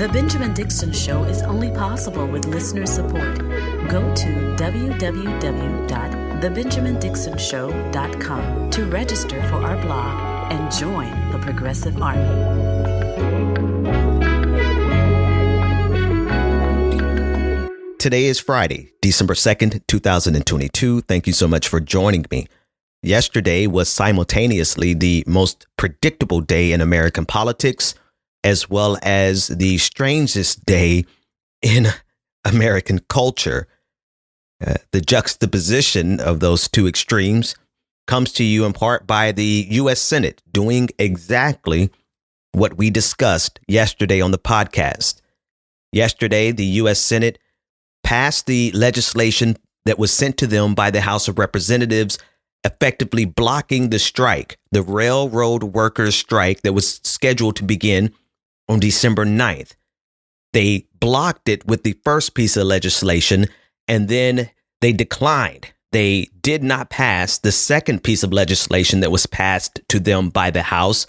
The Benjamin Dixon Show is only possible with listener support. Go to www.thebenjamindixonshow.com to register for our blog and join the Progressive Army. Today is Friday, December 2nd, 2022. Thank you so much for joining me. Yesterday was simultaneously the most predictable day in American politics, as well as the strangest day in American culture. The juxtaposition of those two extremes comes to you in part by the U.S. Senate doing exactly what we discussed yesterday on the podcast. Yesterday, the U.S. Senate passed the legislation that was sent to them by the House of Representatives, effectively blocking the strike, the railroad workers' strike that was scheduled to begin on December 9th. They blocked it with the first piece of legislation, and then they declined. They did not pass the second piece of legislation that was passed to them by the House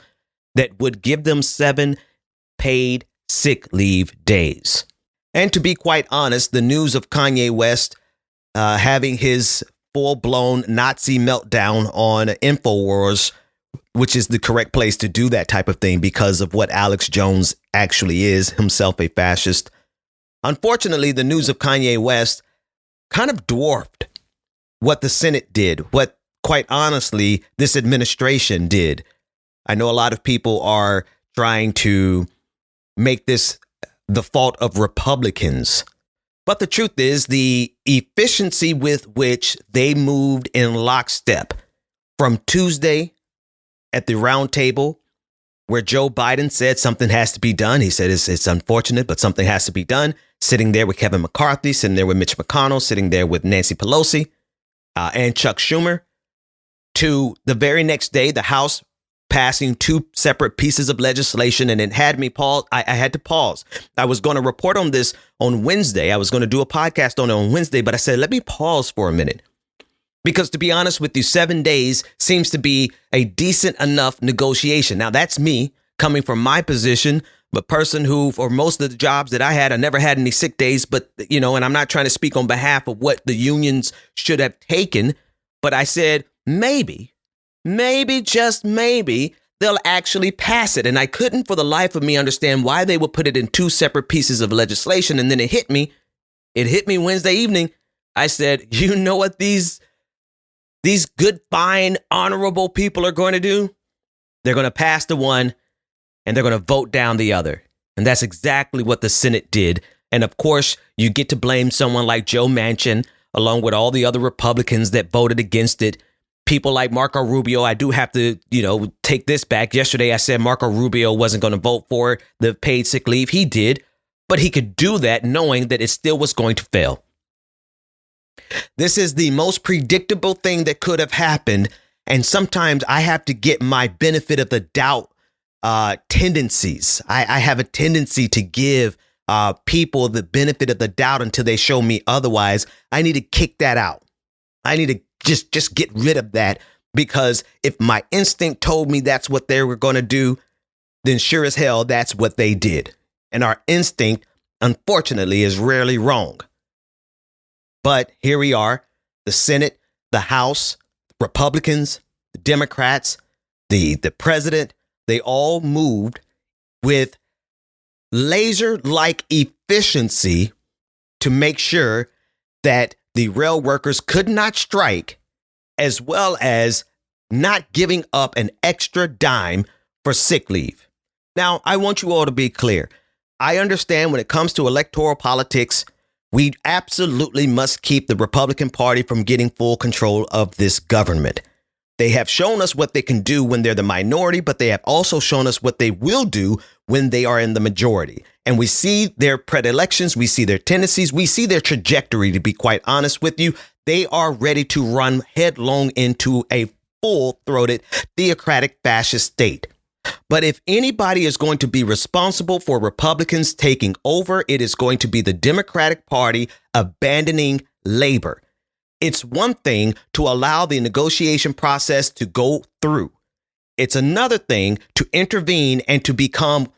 that would give them 7 paid sick leave days. And to be quite honest, the news of Kanye West having his full-blown Nazi meltdown on InfoWars, which is the correct place to do that type of thing because of what Alex Jones actually is, himself a fascist. Unfortunately, the news of Kanye West kind of dwarfed what the Senate did, what, quite honestly, this administration did. I know a lot of people are trying to make this the fault of Republicans. But the truth is the efficiency with which they moved in lockstep from Tuesday at the round table where Joe Biden said something has to be done. He said it's unfortunate, but something has to be done. Sitting there with Kevin McCarthy, sitting there with Mitch McConnell, sitting there with Nancy Pelosi and Chuck Schumer, to the very next day, the House passing 2 separate pieces of legislation, and it had me pause. I had to pause. I was going to report on this on Wednesday. I was going to do a podcast on it on Wednesday, but I said, let me pause for a minute. Because to be honest with you, 7 days seems to be a decent enough negotiation. Now, that's me coming from my position, a person who, for most of the jobs that I had, I never had any sick days. But, and I'm not trying to speak on behalf of what the unions should have taken. But I said, maybe, just maybe, they'll actually pass it. And I couldn't for the life of me understand why they would put it in 2 separate pieces of legislation. And then it hit me. It hit me Wednesday evening. I said, you know what these good, fine, honorable people are going to do? They're going to pass the one and they're going to vote down the other. And that's exactly what the Senate did. And of course, you get to blame someone like Joe Manchin, along with all the other Republicans that voted against it. People like Marco Rubio. I do have to, take this back. Yesterday, I said Marco Rubio wasn't going to vote for the paid sick leave. He did, but he could do that knowing that it still was going to fail. This is the most predictable thing that could have happened. And sometimes I have to get my benefit of the doubt tendencies. I have a tendency to give people the benefit of the doubt until they show me otherwise. I need to kick that out. I need to just get rid of that, because if my instinct told me that's what they were going to do, then sure as hell, that's what they did. And our instinct, unfortunately, is rarely wrong. But here we are, the Senate, the House, Republicans, the Democrats, the president, they all moved with laser-like efficiency to make sure that the rail workers could not strike, as well as not giving up an extra dime for sick leave. Now, I want you all to be clear. I understand when it comes to electoral politics, we absolutely must keep the Republican Party from getting full control of this government. They have shown us what they can do when they're the minority, but they have also shown us what they will do when they are in the majority. And we see their predilections, we see their tendencies, we see their trajectory, to be quite honest with you. They are ready to run headlong into a full-throated theocratic fascist state. But if anybody is going to be responsible for Republicans taking over, it is going to be the Democratic Party abandoning labor. It's one thing to allow the negotiation process to go through. It's another thing to intervene and to become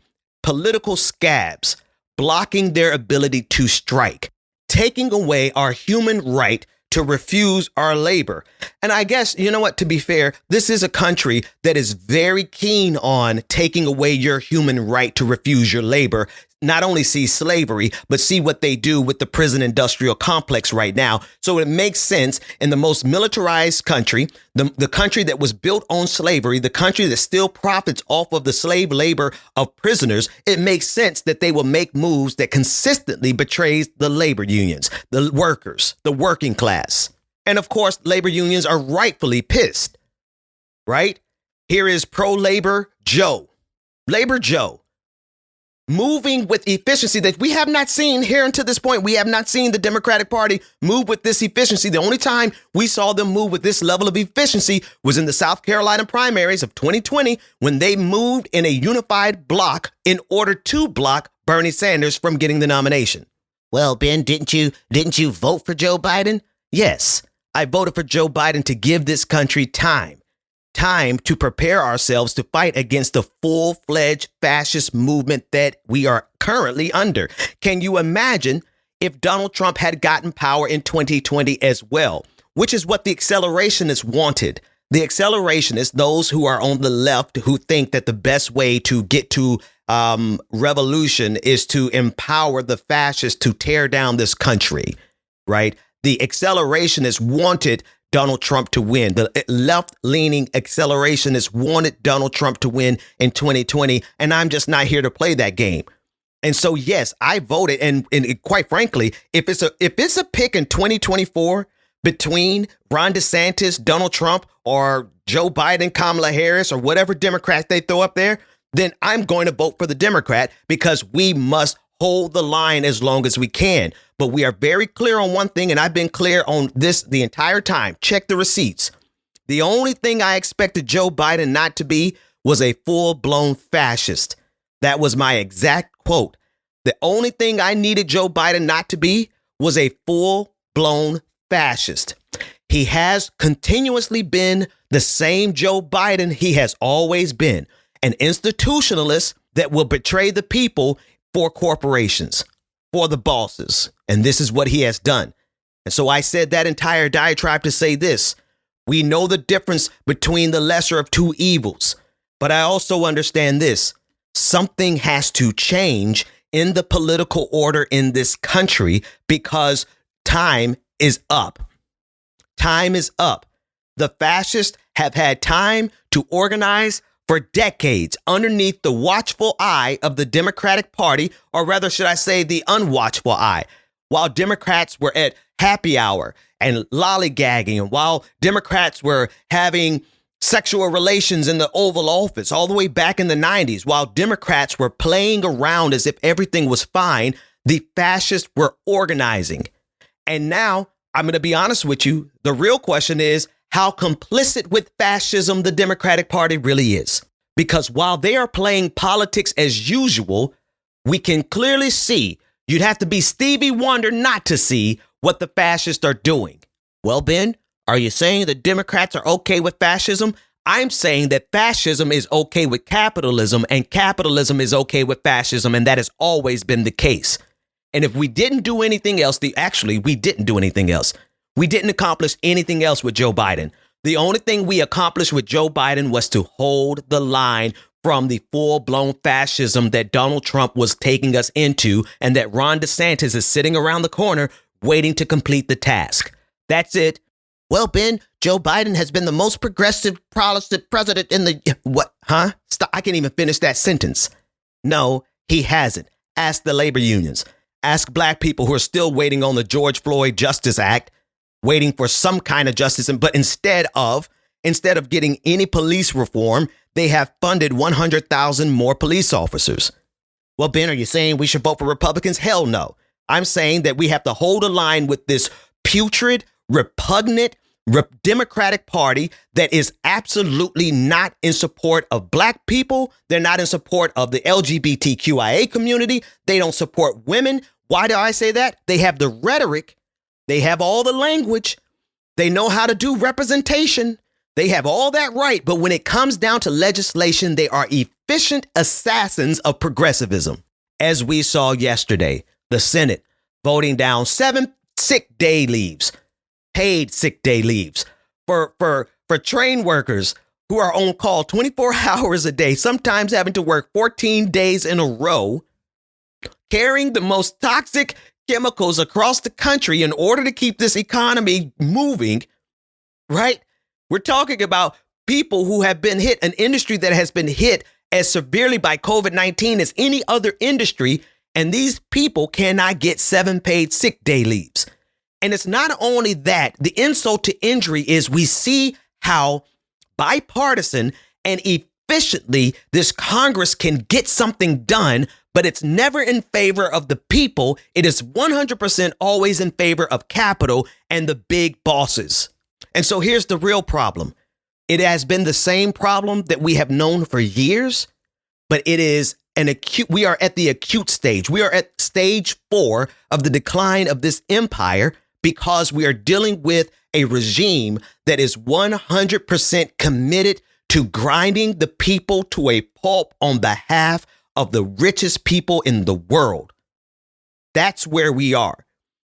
political scabs, blocking their ability to strike, taking away our human right to refuse our labor. And I guess, you know what, to be fair, this is a country that is very keen on taking away your human right to refuse your labor. Not only see slavery, but see what they do with the prison industrial complex right now. So it makes sense in the most militarized country, the country that was built on slavery, the country that still profits off of the slave labor of prisoners. It makes sense that they will make moves that consistently betrays the labor unions, the workers, the working class. And of course, labor unions are rightfully pissed, right? Here is pro-labor Joe, Labor Joe, moving with efficiency that we have not seen here until this point. We have not seen the Democratic Party move with this efficiency. The only time we saw them move with this level of efficiency was in the South Carolina primaries of 2020, when they moved in a unified block in order to block Bernie Sanders from getting the nomination. Well, Ben, didn't you vote for Joe Biden? Yes, I voted for Joe Biden to give this country time to prepare ourselves to fight against the full-fledged fascist movement that we are currently under. Can you imagine if Donald Trump had gotten power in 2020 as well, which is what the accelerationists wanted? The accelerationists, those who are on the left, who think that the best way to get to revolution is to empower the fascists to tear down this country, right? The accelerationists wanted Donald Trump to win. The left-leaning accelerationists wanted Donald Trump to win in 2020, and I'm just not here to play that game. And so, yes, I voted, and quite frankly, if it's a pick in 2024 between Ron DeSantis, Donald Trump, or Joe Biden, Kamala Harris, or whatever Democrat they throw up there, then I'm going to vote for the Democrat, because we must hold the line as long as we can. But we are very clear on one thing, and I've been clear on this the entire time. Check the receipts. The only thing I expected Joe Biden not to be was a full-blown fascist. That was my exact quote. The only thing I needed Joe Biden not to be was a full-blown fascist. He has continuously been the same Joe Biden he has always been, an institutionalist that will betray the people for corporations, for the bosses. And this is what he has done. And so I said that entire diatribe to say this: we know the difference between the lesser of two evils. But I also understand this: something has to change in the political order in this country, because time is up. Time is up. The fascists have had time to organize for decades underneath the watchful eye of the Democratic Party, or rather, should I say, the unwatchful eye. While Democrats were at happy hour and lollygagging, and while Democrats were having sexual relations in the Oval Office all the way back in the 90s, while Democrats were playing around as if everything was fine, the fascists were organizing. And now, I'm going to be honest with you, the real question is how complicit with fascism the Democratic Party really is. Because while they are playing politics as usual, we can clearly see, you'd have to be Stevie Wonder not to see what the fascists are doing. Well, Ben, are you saying the Democrats are okay with fascism? I'm saying that fascism is okay with capitalism, and capitalism is okay with fascism, and that has always been the case. And if we didn't do anything else, we didn't do anything else. We didn't accomplish anything else with Joe Biden. The only thing we accomplished with Joe Biden was to hold the line from the full-blown fascism that Donald Trump was taking us into, and that Ron DeSantis is sitting around the corner waiting to complete the task. That's it. Well, Ben, Joe Biden has been the most progressive Protestant president in the... What? Huh? Stop. I can't even finish that sentence. No, he hasn't. Ask the labor unions. Ask black people who are still waiting on the George Floyd Justice Act, waiting for some kind of justice. But instead of getting any police reform, they have funded 100,000 more police officers. Well, Ben, are you saying we should vote for Republicans? Hell no. I'm saying that we have to hold a line with this putrid, repugnant Democratic Party that is absolutely not in support of black people. They're not in support of the LGBTQIA community. They don't support women. Why do I say that? They have the rhetoric. They have all the language. They know how to do representation. They have all that right. But when it comes down to legislation, they are efficient assassins of progressivism. as we saw yesterday, the Senate voting down 7 sick day leaves, paid sick day leaves for train workers who are on call 24 hours a day, sometimes having to work 14 days in a row, carrying the most toxic chemicals across the country in order to keep this economy moving, right? We're talking about people who have been hit, an industry that has been hit as severely by COVID-19 as any other industry, and these people cannot get 7 paid sick day leaves. And it's not only that, the insult to injury is we see how bipartisan and efficiently this Congress can get something done, but it's never in favor of the people. It is 100% always in favor of capital and the big bosses. And so here's the real problem. It has been the same problem that we have known for years, but it is we are at the acute stage. We are at stage 4 of the decline of this empire because we are dealing with a regime that is 100% committed to grinding the people to a pulp on behalf of the richest people in the world. That's where we are.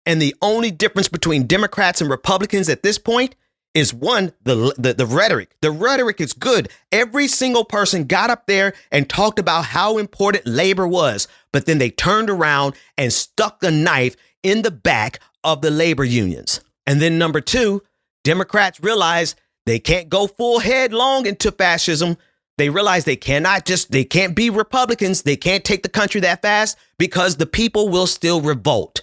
And the only difference between Democrats and Republicans at this point is one, the rhetoric. The rhetoric is good. Every single person got up there and talked about how important labor was, but then they turned around and stuck the knife in the back of the labor unions. And then number 2, Democrats realize they can't go full headlong into fascism. They realize they can't be Republicans. They can't take the country that fast because the people will still revolt.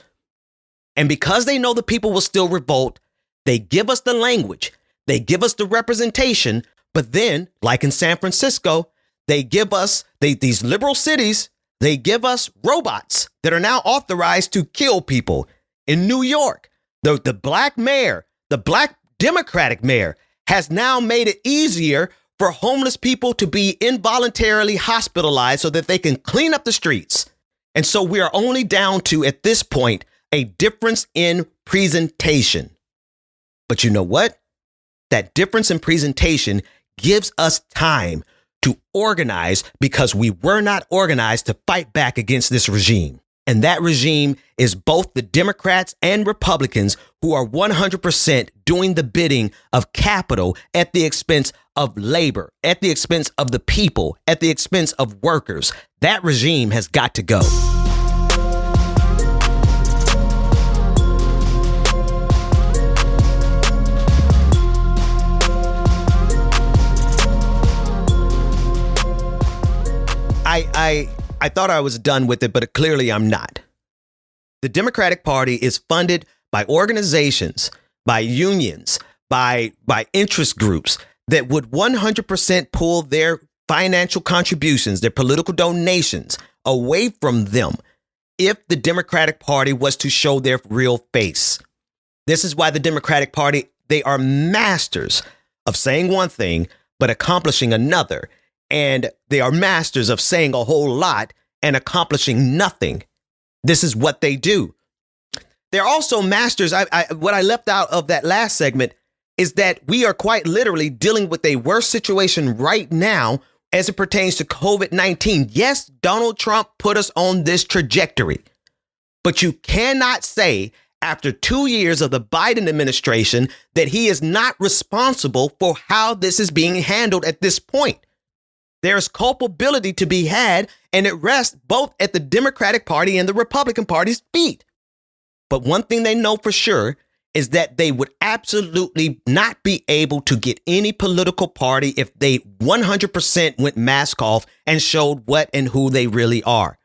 And because they know the people will still revolt, they give us the language, they give us the representation, but then, like in San Francisco, they give us, these liberal cities, they give us robots that are now authorized to kill people. In New York, the black mayor, the black Democratic mayor, has now made it easier for homeless people to be involuntarily hospitalized so that they can clean up the streets. And so we are only down to, at this point, a difference in presentation. But you know what? That difference in presentation gives us time to organize because we were not organized to fight back against this regime. And that regime is both the Democrats and Republicans who are 100% doing the bidding of capital at the expense of labor, at the expense of the people, at the expense of workers. That regime has got to go. I thought I was done with it, but clearly I'm not. The Democratic Party is funded by organizations, by unions, by interest groups that would 100% pull their financial contributions, their political donations away from them if the Democratic Party was to show their real face. This is why the Democratic Party, they are masters of saying one thing, but accomplishing another. And they are masters of saying a whole lot and accomplishing nothing. This is what they do. They're also masters. What I left out of that last segment is that we are quite literally dealing with a worse situation right now as it pertains to COVID-19. Yes, Donald Trump put us on this trajectory, but you cannot say after 2 years of the Biden administration that he is not responsible for how this is being handled at this point. There's culpability to be had, and it rests both at the Democratic Party and the Republican Party's feet. But one thing they know for sure is that they would absolutely not be able to get any political party if they 100% went mask off and showed what and who they really are.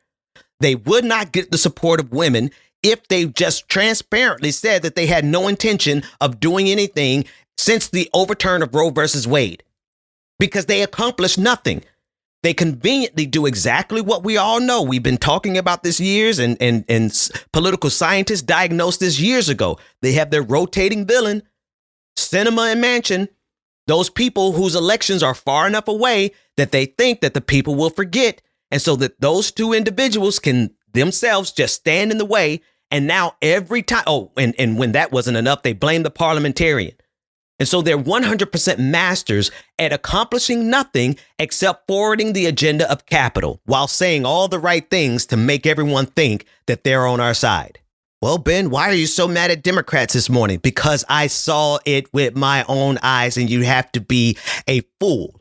They would not get the support of women if they just transparently said that they had no intention of doing anything since the overturn of Roe versus Wade. Because they accomplish nothing. They conveniently do exactly what we all know. We've been talking about this years, and political scientists diagnosed this years ago. They have their rotating villain, Sinema and Manchin, those people whose elections are far enough away that they think that the people will forget. And so that those two individuals can themselves just stand in the way. And now every time, and when that wasn't enough, they blame the parliamentarian. And so they're 100% masters at accomplishing nothing except forwarding the agenda of capital while saying all the right things to make everyone think that they're on our side. Well, Ben, why are you so mad at Democrats this morning? Because I saw it with my own eyes, and you have to be a fool,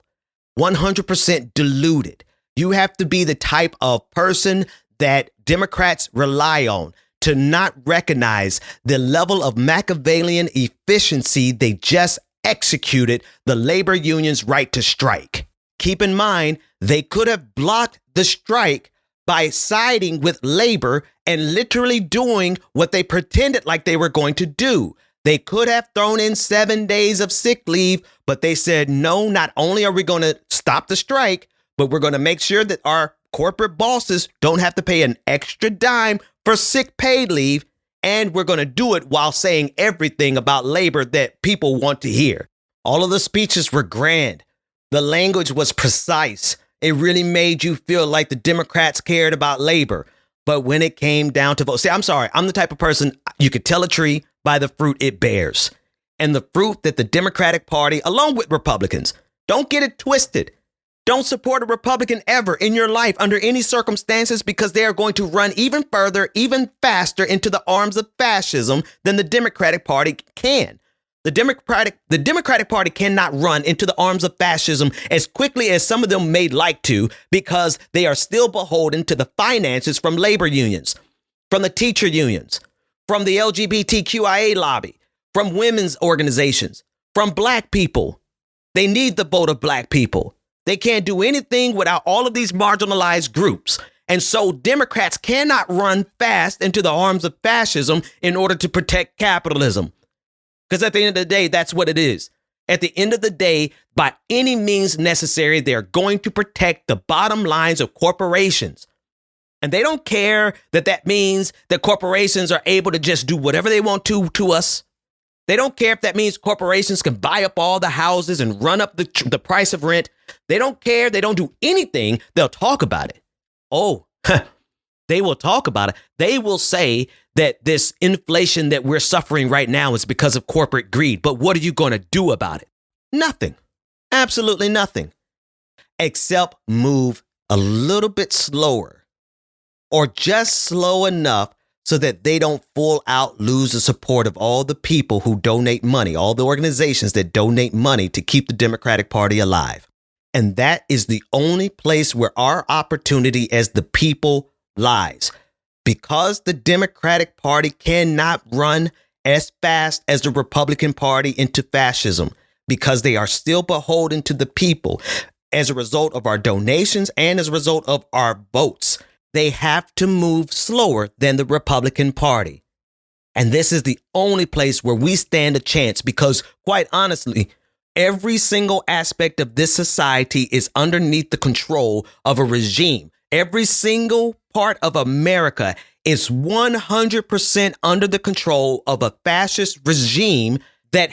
100% deluded. You have to be the type of person that Democrats rely on to not recognize the level of Machiavellian efficiency they just executed the labor union's right to strike. Keep in mind, they could have blocked the strike by siding with labor and literally doing what they pretended like they were going to do. They could have thrown in 7 days of sick leave, but they said, no, not only are we going to stop the strike, but we're going to make sure that our corporate bosses don't have to pay an extra dime for sick paid leave. And we're going to do it while saying everything about labor that people want to hear. All of the speeches were grand. The language was precise. It really made you feel like the Democrats cared about labor. But when it came down to vote, see, I'm sorry, I'm the type of person, you could tell a tree by the fruit it bears. And the fruit that the Democratic Party, along with Republicans, don't get it twisted. Don't support a Republican ever in your life under any circumstances, because they are going to run even further, even faster into the arms of fascism than the Democratic Party can. The Democratic Party cannot run into the arms of fascism as quickly as some of them may like to, because they are still beholden to the finances from labor unions, from the teacher unions, from the LGBTQIA lobby, from women's organizations, from black people. They need the vote of black people. They can't do anything without all of these marginalized groups. And so Democrats cannot run fast into the arms of fascism in order to protect capitalism. Because at the end of the day, that's what it is. At the end of the day, by any means necessary, they're going to protect the bottom lines of corporations. And they don't care that that means that corporations are able to just do whatever they want to us. They don't care if that means corporations can buy up all the houses and run up the price of rent. They don't care. They don't do anything. They'll talk about it. Oh, they will talk about it. They will say that this inflation that we're suffering right now is because of corporate greed. But what are you going to do about it? Nothing. Absolutely nothing. Except move a little bit slower, or just slow enough so that they don't full out lose the support of all the people who donate money, all the organizations that donate money to keep the Democratic Party alive. And that is the only place where our opportunity as the people lies. Because the Democratic Party cannot run as fast as the Republican Party into fascism, because they are still beholden to the people as a result of our donations and as a result of our votes. They have to move slower than the Republican Party. And this is the only place where we stand a chance, because quite honestly, every single aspect of this society is underneath the control of a regime. Every single part of America is 100% under the control of a fascist regime that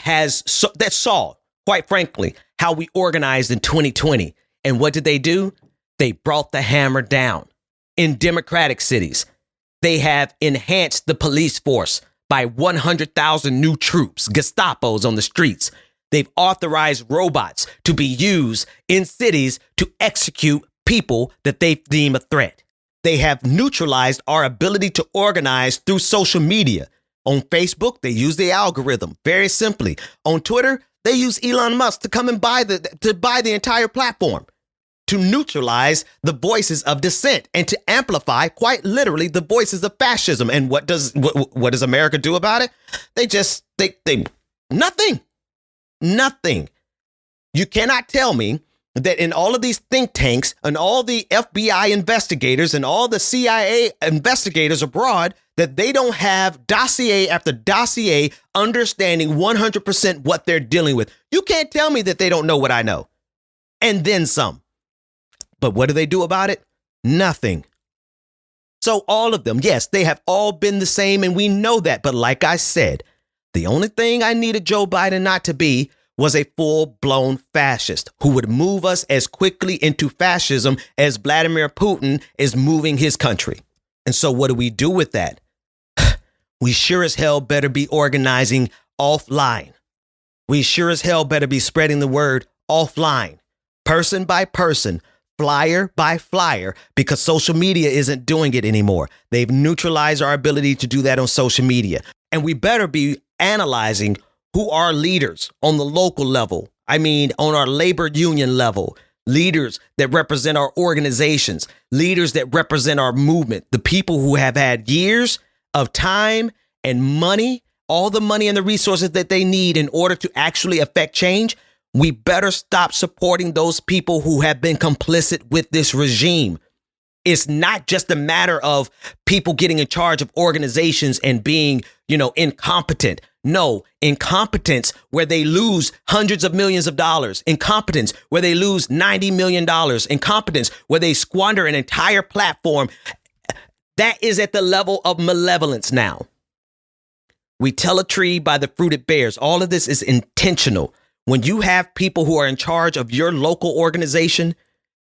saw, quite frankly, how we organized in 2020. And what did they do? They brought the hammer down. In democratic cities, they have enhanced the police force by 100,000 new troops, Gestapos on the streets. They've authorized robots to be used in cities to execute people that they deem a threat. They have neutralized our ability to organize through social media. On Facebook, they use the algorithm very simply. On Twitter, they use Elon Musk to come and buy the entire platform, to neutralize the voices of dissent and to amplify, quite literally, the voices of fascism. And what does America do about it? They nothing. You cannot tell me that in all of these think tanks and all the FBI investigators and all the CIA investigators abroad, that they don't have dossier after dossier understanding 100% what they're dealing with. You can't tell me that they don't know what I know. And then some. But what do they do about it? Nothing. So all of them, yes, they have all been the same, and we know that. But like I said, the only thing I needed Joe Biden not to be was a full-blown fascist who would move us as quickly into fascism as Vladimir Putin is moving his country. And so what do we do with that? We sure as hell better be organizing offline. we sure as hell better be spreading the word offline, person by person, flyer by flyer, because social media isn't doing it anymore. They've neutralized our ability to do that on social media. And we better be analyzing who are leaders on the local level. I mean, on our labor union level, leaders that represent our organizations, leaders that represent our movement, the people who have had years of time and money, all the money and the resources that they need in order to actually affect change. We better stop supporting those people who have been complicit with this regime. It's not just a matter of people getting in charge of organizations and being, incompetent. No, incompetence where they lose hundreds of millions of dollars. Incompetence where they lose $90 million. Incompetence where they squander an entire platform. That is at the level of malevolence now. We tell a tree by the fruit it bears. All of this is intentional. When you have people who are in charge of your local organization,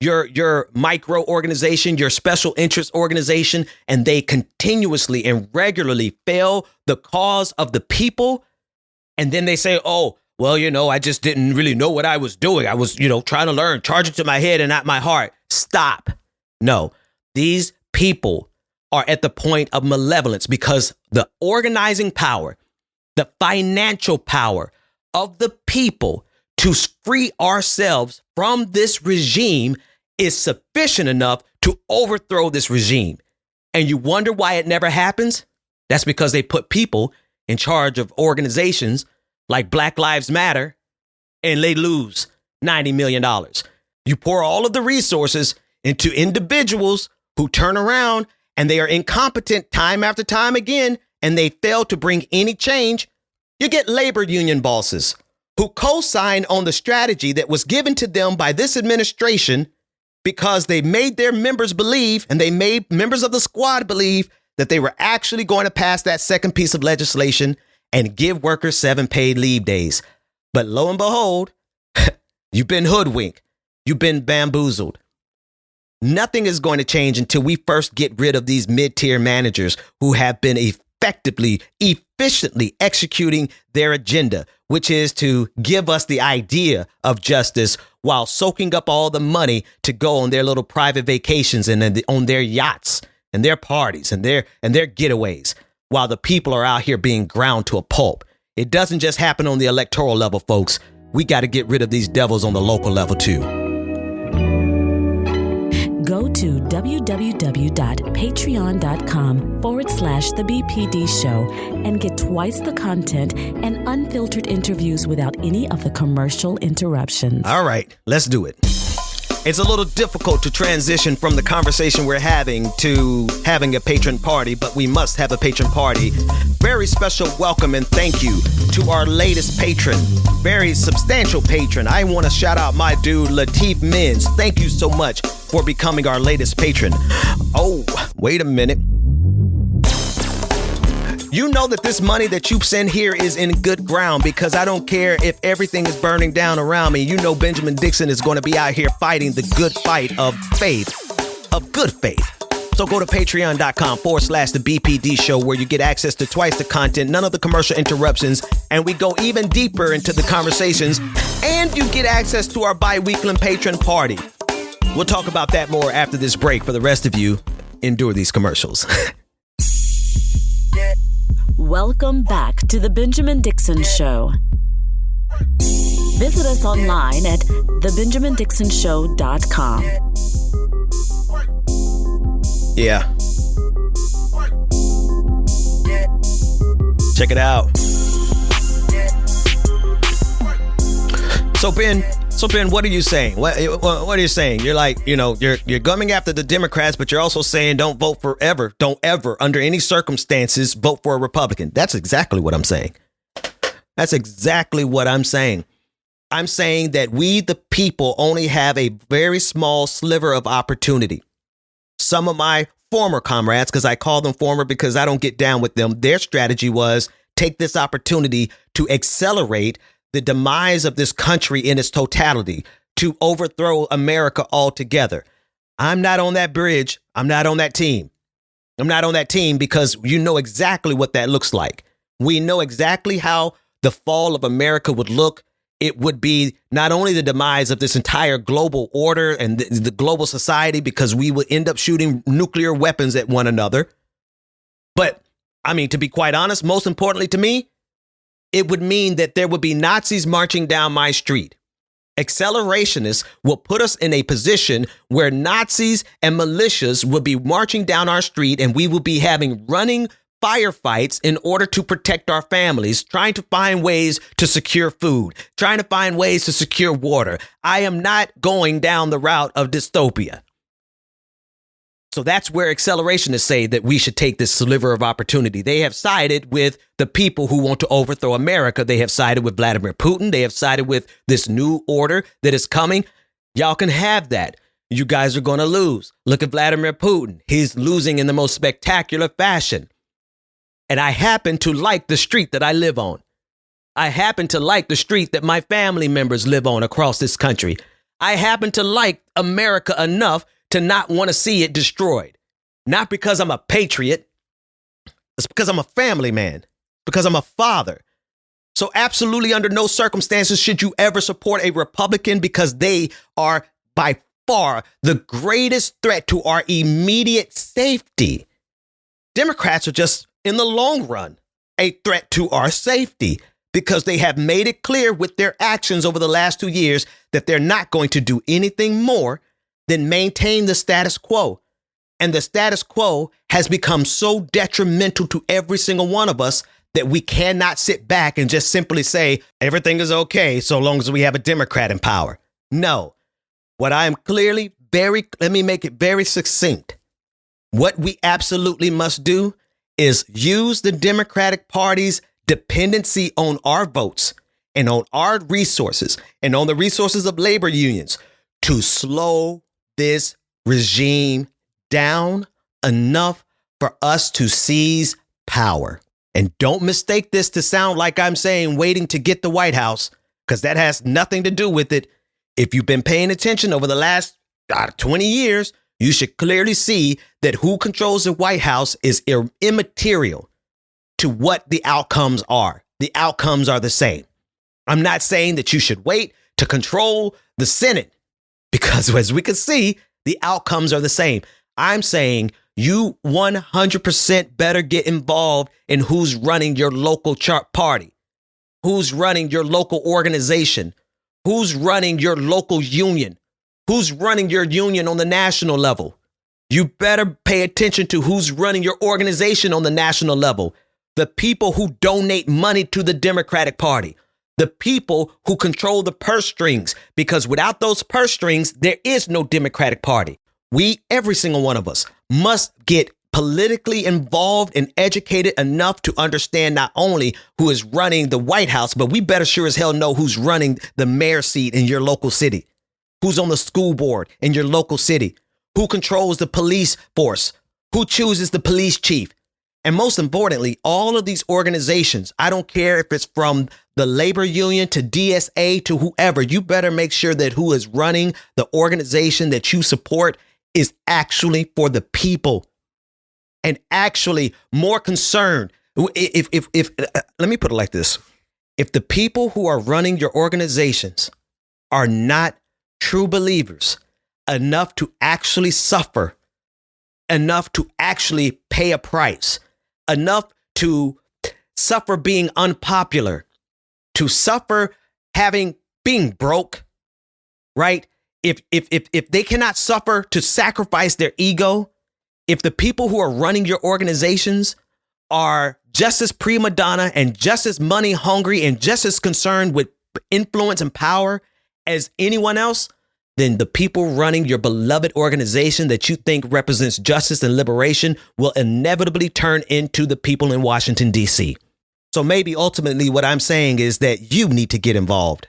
your micro organization, your special interest organization, and they continuously and regularly fail the cause of the people, and then they say, oh, well, I just didn't really know what I was doing. I was, trying to learn, charge it to my head and not my heart. Stop. No, these people are at the point of malevolence because the organizing power, the financial power of the people to free ourselves from this regime is sufficient enough to overthrow this regime. And you wonder why it never happens? That's because they put people in charge of organizations like Black Lives Matter and they lose $90 million. You pour all of the resources into individuals who turn around and they are incompetent time after time again, and they fail to bring any change. You get labor union bosses who co-sign on the strategy that was given to them by this administration because they made their members believe, and they made members of the squad believe, that they were actually going to pass that second piece of legislation and give workers 7 paid leave days. But lo and behold, you've been hoodwinked. You've been bamboozled. Nothing is going to change until we first get rid of these mid-tier managers who have been efficiently executing their agenda, which is to give us the idea of justice while soaking up all the money to go on their little private vacations and on their yachts and their parties and their getaways, while the people are out here being ground to a pulp. It doesn't just happen on the electoral level, folks. We got to get rid of these devils on the local level, too. Go to www.patreon.com/The BPD Show and get twice the content and unfiltered interviews without any of the commercial interruptions. All right, let's do it. It's a little difficult to transition from the conversation we're having to having a patron party, but we must have a patron party. Very special welcome and thank you to our latest patron, very substantial patron. I want to shout out my dude, Lateef Menz. Thank you so much for becoming our latest patron. Oh, wait a minute. You know that this money that you send here is in good ground, because I don't care if everything is burning down around me. You know Benjamin Dixon is going to be out here fighting the good fight of faith, of good faith. So go to patreon.com/The BPD Show, where you get access to twice the content, none of the commercial interruptions, and we go even deeper into the conversations, and you get access to our bi-weekly patron party. We'll talk about that more after this break. For the rest of you, endure these commercials. Welcome back to the Benjamin Dixon Show. Visit us online at thebenjamindixonshow.com. Yeah. Check it out. So Ben, what are you saying? What are you saying? You're like, you're coming after the Democrats, but you're also saying don't vote forever. Don't ever, under any circumstances, vote for a Republican. That's exactly what I'm saying. That's exactly what I'm saying. I'm saying that we, the people, only have a very small sliver of opportunity. Some of my former comrades, because I call them former because I don't get down with them, their strategy was take this opportunity to accelerate the demise of this country in its totality, to overthrow America altogether. I'm not on that bridge. I'm not on that team. I'm not on that team because you know exactly what that looks like. We know exactly how the fall of America would look. It would be not only the demise of this entire global order and the global society, because we would end up shooting nuclear weapons at one another. But I mean, to be quite honest, most importantly to me, it would mean that there would be Nazis marching down my street. Accelerationists will put us in a position where Nazis and militias will be marching down our street, and we will be having running firefights in order to protect our families, trying to find ways to secure food, trying to find ways to secure water. I am not going down the route of dystopia. So that's where accelerationists say that we should take this sliver of opportunity. They have sided with the people who want to overthrow America. They have sided with Vladimir Putin. They have sided with this new order that is coming. Y'all can have that. You guys are going to lose. Look at Vladimir Putin. He's losing in the most spectacular fashion. And I happen to like the street that I live on. I happen to like the street that my family members live on across this country. I happen to like America enough to not want to see it destroyed. Not because I'm a patriot. It's because I'm a family man. Because I'm a father. So absolutely under no circumstances should you ever support a Republican, because they are by far the greatest threat to our immediate safety. Democrats are just, in the long run, a threat to our safety, because they have made it clear with their actions over the last 2 years that they're not going to do anything more than maintain the status quo. And the status quo has become so detrimental to every single one of us that we cannot sit back and just simply say everything is okay so long as we have a Democrat in power. No. What I am clearly let me make it very succinct. What we absolutely must do is use the Democratic Party's dependency on our votes and on our resources and on the resources of labor unions to slow this regime down enough for us to seize power. And don't mistake this to sound like I'm saying waiting to get the White House, because that has nothing to do with it. If you've been paying attention over the last 20 years, you should clearly see that who controls the White House is immaterial to what the outcomes are. The outcomes are the same. I'm not saying that you should wait to control the Senate, because as we can see, the outcomes are the same. I'm saying you 100% better get involved in who's running your local party, who's running your local organization, who's running your local union, who's running your union on the national level. You better pay attention to who's running your organization on the national level. The people who donate money to the Democratic Party. The people who control the purse strings, because without those purse strings, there is no Democratic Party. We, every single one of us, must get politically involved and educated enough to understand not only who is running the White House, but we better sure as hell know who's running the mayor seat in your local city, who's on the school board in your local city, who controls the police force, who chooses the police chief. And most importantly, all of these organizations, I don't care if it's from the labor union to DSA to whoever, you better make sure that who is running the organization that you support is actually for the people and actually more concerned. If let me put it like this. If the people who are running your organizations are not true believers enough to actually suffer, enough to actually pay a price, enough to suffer being unpopular, to suffer being broke, right? If they cannot suffer to sacrifice their ego, if the people who are running your organizations are just as prima donna and just as money hungry and just as concerned with influence and power as anyone else, then the people running your beloved organization that you think represents justice and liberation will inevitably turn into the people in Washington, D.C. So maybe ultimately what I'm saying is that you need to get involved.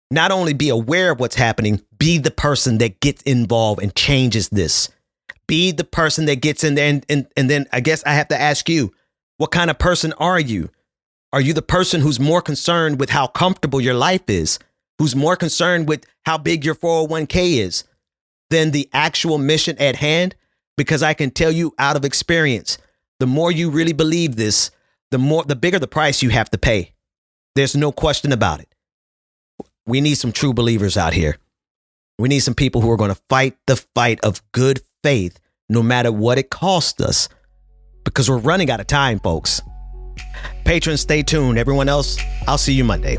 Not only be aware of what's happening, be the person that gets involved and changes this. Be the person that gets in there. And then I guess I have to ask you, what kind of person are you? Are you the person who's more concerned with how comfortable your life is? Who's more concerned with how big your 401k is than the actual mission at hand? Because I can tell you out of experience, the more you really believe this, the bigger the price you have to pay. There's no question about it. We need some true believers out here. We need some people who are going to fight the fight of good faith, no matter what it costs us, because we're running out of time, folks. Patrons, stay tuned. Everyone else, I'll see you Monday.